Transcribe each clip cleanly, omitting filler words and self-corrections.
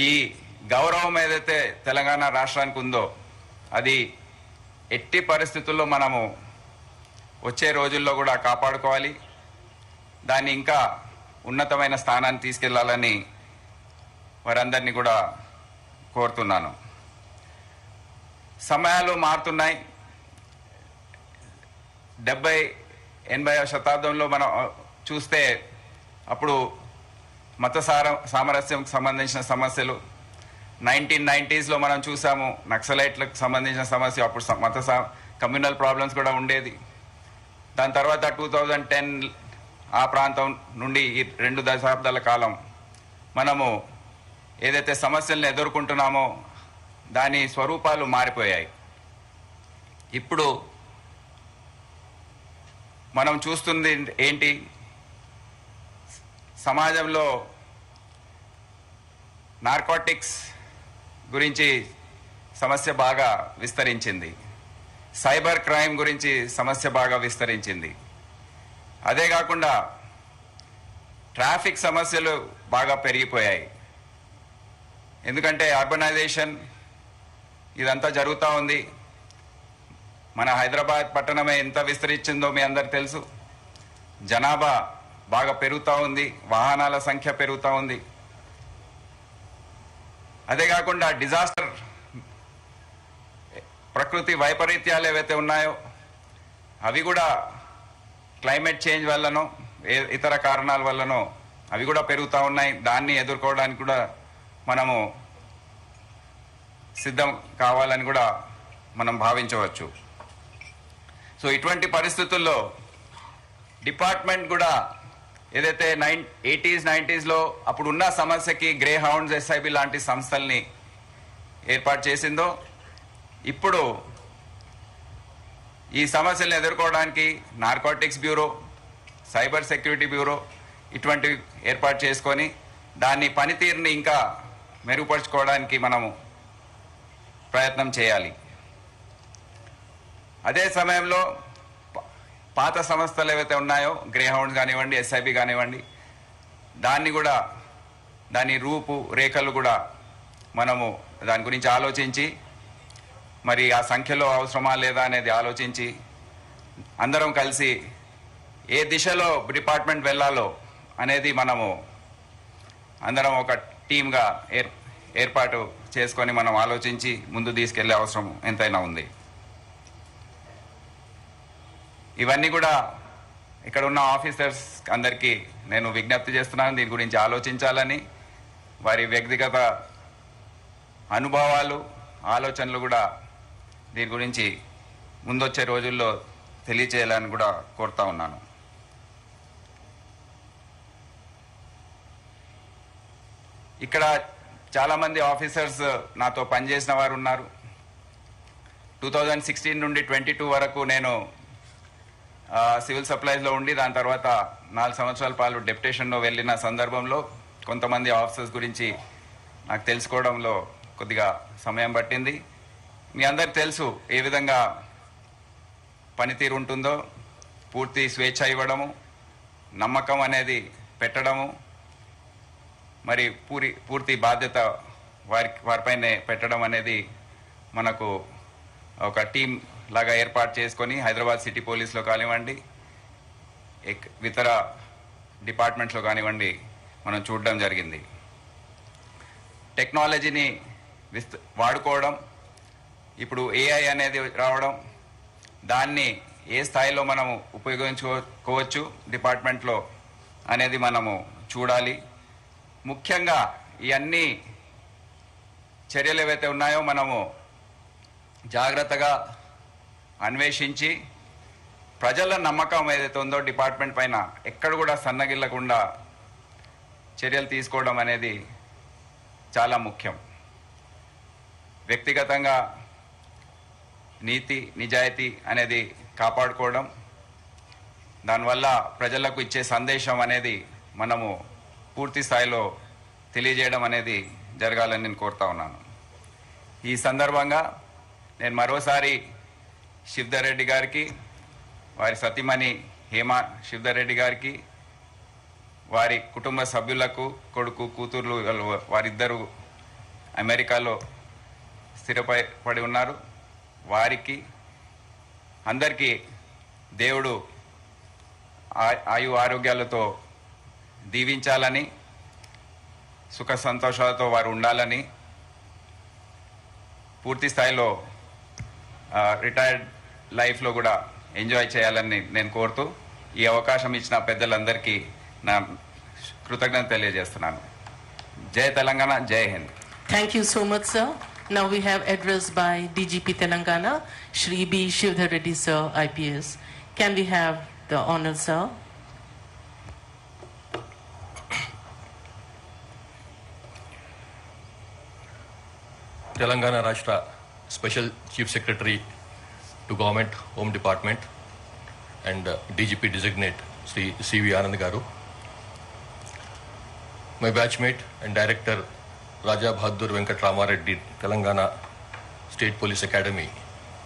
ఈ గౌరవం ఏదైతే తెలంగాణ రాష్ట్రానికి ఉందో అది ఎట్టి పరిస్థితుల్లో మనము వచ్చే రోజుల్లో కూడా కాపాడుకోవాలి. దాన్ని ఇంకా ఉన్నతమైన స్థానాన్ని తీసుకెళ్లాలని వారందరినీ కూడా కోరుతున్నాను. సమయాలు మారుతున్నాయి. 70-80వ శతాబ్దంలో మనం చూస్తే అప్పుడు మత సామరస్యం సంబంధించిన సమస్యలు, 1990sలో మనం చూసాము నక్సలైట్లకు సంబంధించిన సమస్య, అప్పుడు కమ్యూనల్ ప్రాబ్లమ్స్ కూడా ఉండేది. దాని తర్వాత 2010 ఆ ప్రాంతం నుండి ఈ 2 దశాబ్దాల కాలం మనము ఏదైతే సమస్యలను ఎదుర్కొంటున్నామో దాని స్వరూపాలు మారిపోయాయి. ఇప్పుడు మనం చూస్తుంది ఏంటి? సమాజంలో నార్కోటిక్స్ గురించి సమస్య బాగా విస్తరించింది. సైబర్ క్రైమ్ గురించి సమస్య బాగా విస్తరించింది. అదే కాకుండా ట్రాఫిక్ సమస్యలు బాగా పెరిగిపోయాయి. ఎందుకంటే అర్బనైజేషన్ ఇదంతా జరుగుతూ ఉంది. మన హైదరాబాద్ పట్టణమే ఎంత విస్తరించిందో మీ అందరికి తెలుసు. జనాభా బాగా పెరుగుతూ ఉంది, వాహనాల సంఖ్య పెరుగుతూ ఉంది. అదే కాకుండా డిజాస్టర్, ప్రకృతి వైపరీత్యాలు ఏవైతే ఉన్నాయో అవి కూడా క్లైమేట్ చేంజ్ వల్లనో ఇతర కారణాల వల్లనో అవి కూడా పెరుగుతూ ఉన్నాయి. దాన్ని ఎదుర్కోవడానికి కూడా మనము సిద్ధం కావాలని కూడా మనం భావించవచ్చు. సో ఇటువంటి పరిస్థితుల్లో డిపార్ట్మెంట్ కూడా ఏదైతే 80s 90sలో అప్పుడు ఉన్న సమస్యకి గ్రే హౌండ్స్, ఎస్ఐబి లాంటి సంస్థల్ని ఏర్పాటు చేసిందో ఇప్పుడు ఈ సమస్యలను ఎదుర్కోవడానికి narcotics bureau, cyber security bureau ఇటువంటివి ఏర్పాటు చేసుకొని దాని పనితీరుని ఇంకా మెరుగుపరుచుకోవడానికి మనము ప్రయత్నం చేయాలి. అదే సమయంలో పాత సంస్థలు ఏవైతే ఉన్నాయో గ్రే హౌండ్స్ కానివ్వండి, ఎస్ఐబి కానివ్వండి, దాన్ని కూడా దాని రూపు రేఖలు కూడా మనము దాని గురించి ఆలోచించి మరి ఆ సంఖ్యలో అవసరమా లేదా అనేది ఆలోచించి అందరం కలిసి ఏ దిశలో డిపార్ట్మెంట్ వెళ్ళాలో అనేది మనము అందరం ఒక టీమ్గా ఏర్పాటు చేసుకొని మనం ఆలోచించి ముందు తీసుకెళ్లే అవసరం ఎంతైనా ఉంది. ఇవన్నీ కూడా ఇక్కడ ఉన్న ఆఫీసర్స్ అందరికీ నేను విజ్ఞప్తి చేస్తున్నాను. దీని గురించి ఆలోచించాలని, వారి వ్యక్తిగత అనుభవాలు, ఆలోచనలు కూడా దీని గురించి ముందొచ్చే రోజుల్లో తెలియచేయాలని కూడా కోరుతా ఉన్నాను. ఇక్కడ చాలామంది ఆఫీసర్స్ నాతో పనిచేసిన వారు ఉన్నారు. 2016 నుండి 22 వరకు నేను సివిల్ సప్లైస్లో ఉండి దాని తర్వాత 4 సంవత్సరాల పాటు డెప్యుటేషన్లో వెళ్ళిన సందర్భంలో కొంతమంది ఆఫీసర్స్ గురించి నాకు తెలుసుకోవడంలో కొద్దిగా సమయం పట్టింది. మీ అందరికి తెలుసు ఏ విధంగా పనితీరు ఉంటుందో. పూర్తి స్వేచ్ఛ ఇవ్వడము, నమ్మకం అనేది పెట్టడము, మరి పూర్తి బాధ్యత వారిపైనే పెట్టడం అనేది మనకు ఒక టీం లాగా ఏర్పాటు చేసుకొని హైదరాబాద్ సిటీ పోలీస్లో కానివ్వండి, ఇతర డిపార్ట్మెంట్స్లో కానివ్వండి మనం చూడడం జరిగింది. టెక్నాలజీని వాడుకోవడం, ఇప్పుడు ఏఐ అనేది రావడం, దాన్ని ఏ స్థాయిలో మనము ఉపయోగించుకోవచ్చు డిపార్ట్మెంట్లో అనేది మనము చూడాలి. ముఖ్యంగా ఈ అన్ని చర్యలు ఏవైతే ఉన్నాయో మనము జాగ్రత్తగా అన్వేషించి ప్రజల నమ్మకం ఏదైతే ఉందో డిపార్ట్మెంట్ పైన ఎక్కడ కూడా సన్నగిల్లకుండా చర్యలు తీసుకోవడం అనేది చాలా ముఖ్యం. వ్యక్తిగతంగా నీతి నిజాయితీ అనేది కాపాడుకోవడం, దానివల్ల ప్రజలకు ఇచ్చే సందేశం అనేది మనము పూర్తి స్థాయిలో తెలియజేయడం అనేది జరగాలని నేను కోరుతా ఉన్నాను. ఈ సందర్భంగా నేను మరోసారి శివధర్ రెడ్డి గారికి, వారి సతీమణి హేమా శివధర్ రెడ్డి గారికి, వారి కుటుంబ సభ్యులకు, కొడుకు కూతుర్లు వారిద్దరు అమెరికాలో స్థిరపడి ఉన్నారు. వారికి అందరికీ దేవుడు ఆయు ఆరోగ్యాలతో దీవించాలని, సుఖ సంతోషాలతో వారు ఉండాలని, పూర్తి స్థాయిలో రిటైర్డ్ లైఫ్లో కూడా ఎంజాయ్ చేయాలని నేను కోరుతూ ఈ అవకాశం ఇచ్చిన పెద్దలందరికీ నా కృతజ్ఞత తెలియజేస్తున్నాను. జై తెలంగాణ, జై Hind. Thank you so much, sir. Now we have address by DGP Telangana, Shri B. Shivdhar Reddy, sir, IPS. Can we have the honor, sir? Telangana Rashtra Special Chief Secretary to Government Home Department and DGP Designate Sri C.V. Anand Garu, my batchmate and Director Raja Bahadur Venkat Ramareddy, Telangana State Police Academy,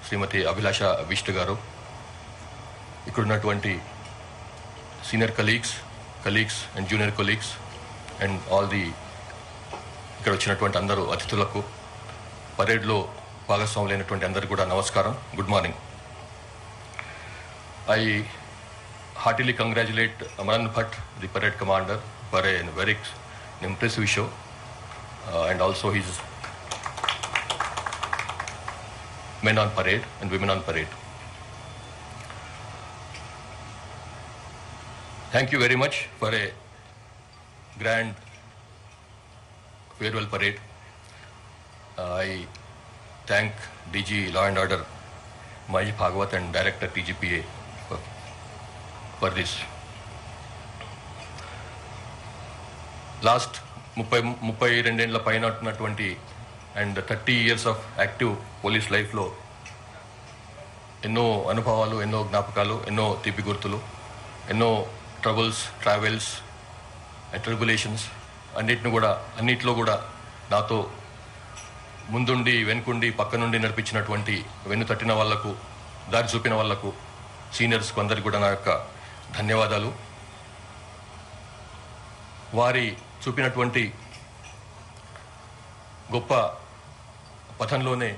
Srimati Abhilasha Vishnu Garu, ikkudunnaటువంటి senior colleagues and junior colleagues and all the ఇక్కడ వచ్చినటువంటి అందరూ అతిథులకు, పరేడ్లో భాగస్వాములైనటువంటి అందరికీ కూడా నమస్కారం. Good morning. I heartily congratulate Amaran Bhatt, the parade commander, for a very impressive show, and also his men on parade and women on parade. Thank you very much for a grand farewell parade. I thank DG Law and Order Mahesh Bhagwat and Director TGPA for this. Last 32 ఏళ్ల పైన ఉన్నటువంటి and 30 years of active police లైఫ్లో ఎన్నో అనుభవాలు, ఎన్నో జ్ఞాపకాలు, ఎన్నో తీపి గుర్తులు, ఎన్నో ట్రబుల్స్, ట్రావెల్స్ అండ్ ట్రిబులేషన్స్ అన్నిట్లో కూడా నాతో ముందుండి, వెనుకుండి, పక్క నుండి నడిపించినటువంటి, వెన్ను తట్టిన వాళ్లకు, దారి చూపిన వాళ్లకు, సీనియర్స్కు అందరికీ కూడా నా యొక్క ధన్యవాదాలు. వారి చూపినటువంటి గొప్ప పథంలోనే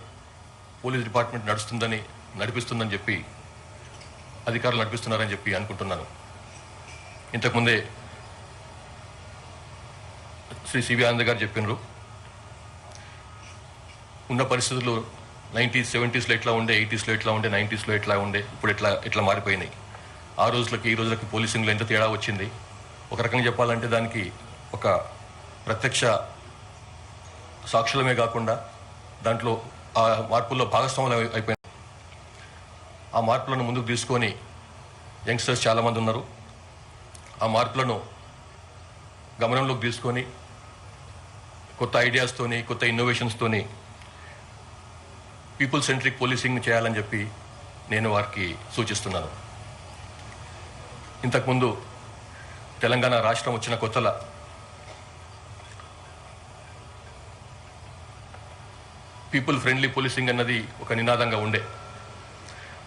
పోలీస్ డిపార్ట్మెంట్ నడిపిస్తుందని చెప్పి అధికారులు నడిపిస్తున్నారని చెప్పి అనుకుంటున్నాను. ఇంతకుముందే శ్రీ సివి ఆనంద్ గారు చెప్పినారు, ఉన్న పరిస్థితులు 90s 70s ఎట్లా ఉండే, 80s ఎట్లా ఉండే, 90s ఎట్లా ఉండే, ఇప్పుడు ఎట్లా మారిపోయినాయి. ఆ రోజులకి ఈ రోజులకి పోలీసింగ్లో ఎంత తేడా వచ్చింది. ఒక రకంగా చెప్పాలంటే దానికి ఒక ప్రత్యక్ష సాక్షులమే కాకుండా దాంట్లో ఆ మార్పుల్లో భాగస్వాములు అయిపోయింది. ఆ మార్పులను ముందుకు తీసుకొని యంగ్స్టర్స్ చాలామంది ఉన్నారు. ఆ మార్పులను గమనంలోకి తీసుకొని కొత్త ఐడియాస్తోని, కొత్త ఇన్నోవేషన్స్తోని పీపుల్ సెంట్రిక్ పోలీసింగ్ చేయాలని చెప్పి నేను వారికి సూచిస్తున్నాను. ఇంతకుముందు తెలంగాణ రాష్ట్రం వచ్చిన కొత్తల పీపుల్ ఫ్రెండ్లీ పోలీసింగ్ అన్నది ఒక నినాదంగా ఉండే.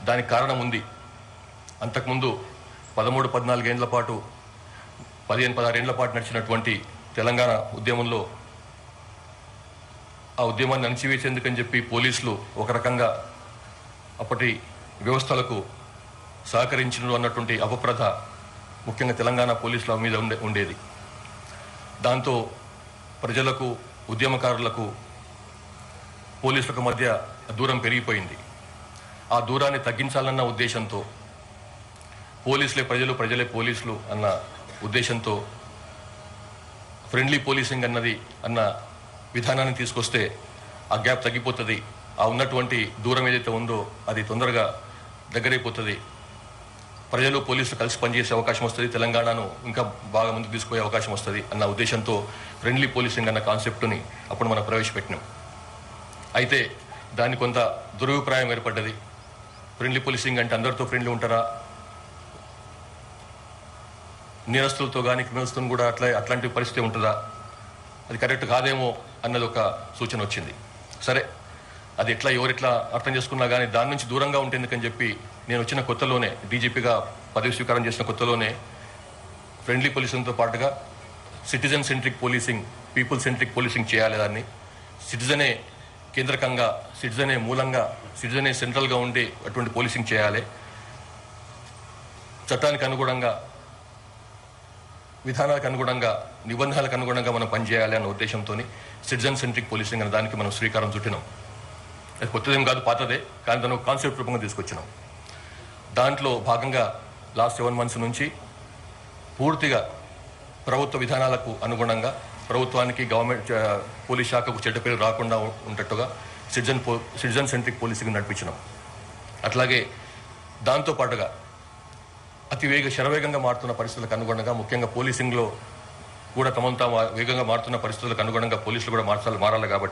దానికి కారణం ఉంది. అంతకుముందు 13-14 ఏళ్ల పాటు, 15-16 ఏళ్ల పాటు నడిచినటువంటి తెలంగాణ ఉద్యమంలో ఆ ఉద్యమాన్ని అణచివేసేందుకని చెప్పి పోలీసులు ఒక రకంగా అప్పటి వ్యవస్థలకు సహకరించడం అన్నటువంటి అపప్రథ ముఖ్యంగా తెలంగాణ పోలీసుల మీద ఉండేది. దాంతో ప్రజలకు, ఉద్యమకారులకు, పోలీసులకు మధ్య దూరం పెరిగిపోయింది. ఆ దూరాన్ని తగ్గించాలన్న ఉద్దేశంతో, పోలీసులే ప్రజలు, ప్రజలే పోలీసులు అన్న ఉద్దేశంతో ఫ్రెండ్లీ పోలీసింగ్ అన్న విధానాన్ని తీసుకొస్తే ఆ గ్యాప్ తగ్గిపోతుంది. ఆ ఉన్నటువంటి దూరం ఏదైతే ఉందో అది తొందరగా దగ్గరైపోతుంది. ప్రజలు, పోలీసులు కలిసి పనిచేసే అవకాశం వస్తుంది. తెలంగాణను ఇంకా బాగా ముందుకు తీసుకుపోయే అవకాశం వస్తుంది అన్న ఉద్దేశంతో ఫ్రెండ్లీ పోలీసింగ్ అన్న కాన్సెప్ట్ని అప్పుడు మనం ప్రవేశపెట్టినాం. అయితే దాన్ని కొంత దురభిప్రాయం ఏర్పడ్డది. ఫ్రెండ్లీ పోలీసింగ్ అంటే అందరితో ఫ్రెండ్లీ ఉంటారా, నేరస్తులతో కానీ క్రిమినల్స్తో కూడా అట్లాంటి పరిస్థితి ఉంటుందా, అది కరెక్ట్ కాదేమో అన్నది ఒక సూచన వచ్చింది. సరే, అది ఎవరెట్లా అర్థం చేసుకున్నా కానీ దాని నుంచి దూరంగా ఉంటేందుకని చెప్పి నేను వచ్చిన కొత్తలోనే, డీజీపీగా పదవి స్వీకారం చేసిన కొత్తలోనే ఫ్రెండ్లీ పోలీసింగ్తో పాటుగా citizen centric policing, people centric policing చేయాలి. దాన్ని సిటిజనే కేంద్రకంగా, సిటిజనే మూలంగా, సిటిజనే సెంట్రల్గా ఉండి అటువంటి పోలీసింగ్ చేయాలి. చట్టానికి అనుగుణంగా, విధానాలకు అనుగుణంగా, నిబంధనలకు అనుగుణంగా మనం పనిచేయాలి అన్న ఉద్దేశంతో సిటిజన్ సెంట్రిక్ పోలీసింగ్ అనే దానికి మనం శ్రీకారం చుట్టినాం. అది కొత్తదేం కాదు, పాతదే, కానీ దాన్ని ఒక కాన్సెప్ట్ రూపంగా తీసుకొచ్చినాం. దాంట్లో భాగంగా లాస్ట్ 7 months నుంచి పూర్తిగా ప్రభుత్వ విధానాలకు అనుగుణంగా, ప్రభుత్వానికి, గవర్నమెంట్ పోలీస్ శాఖకు చెడ్డ పేరు రాకుండా ఉండేట్టుగా సిటిజన్ సెంట్రిక్ పోలీసింగ్ నడిపించినాం. అట్లాగే దాంతోపాటుగా శరవేగంగా మారుతున్న పరిస్థితులకు అనుగుణంగా, ముఖ్యంగా పోలీసింగ్లో కూడా తమంతా వేగంగా మారుతున్న పరిస్థితులకు అనుగుణంగా పోలీసులు కూడా మారాలి కాబట్టి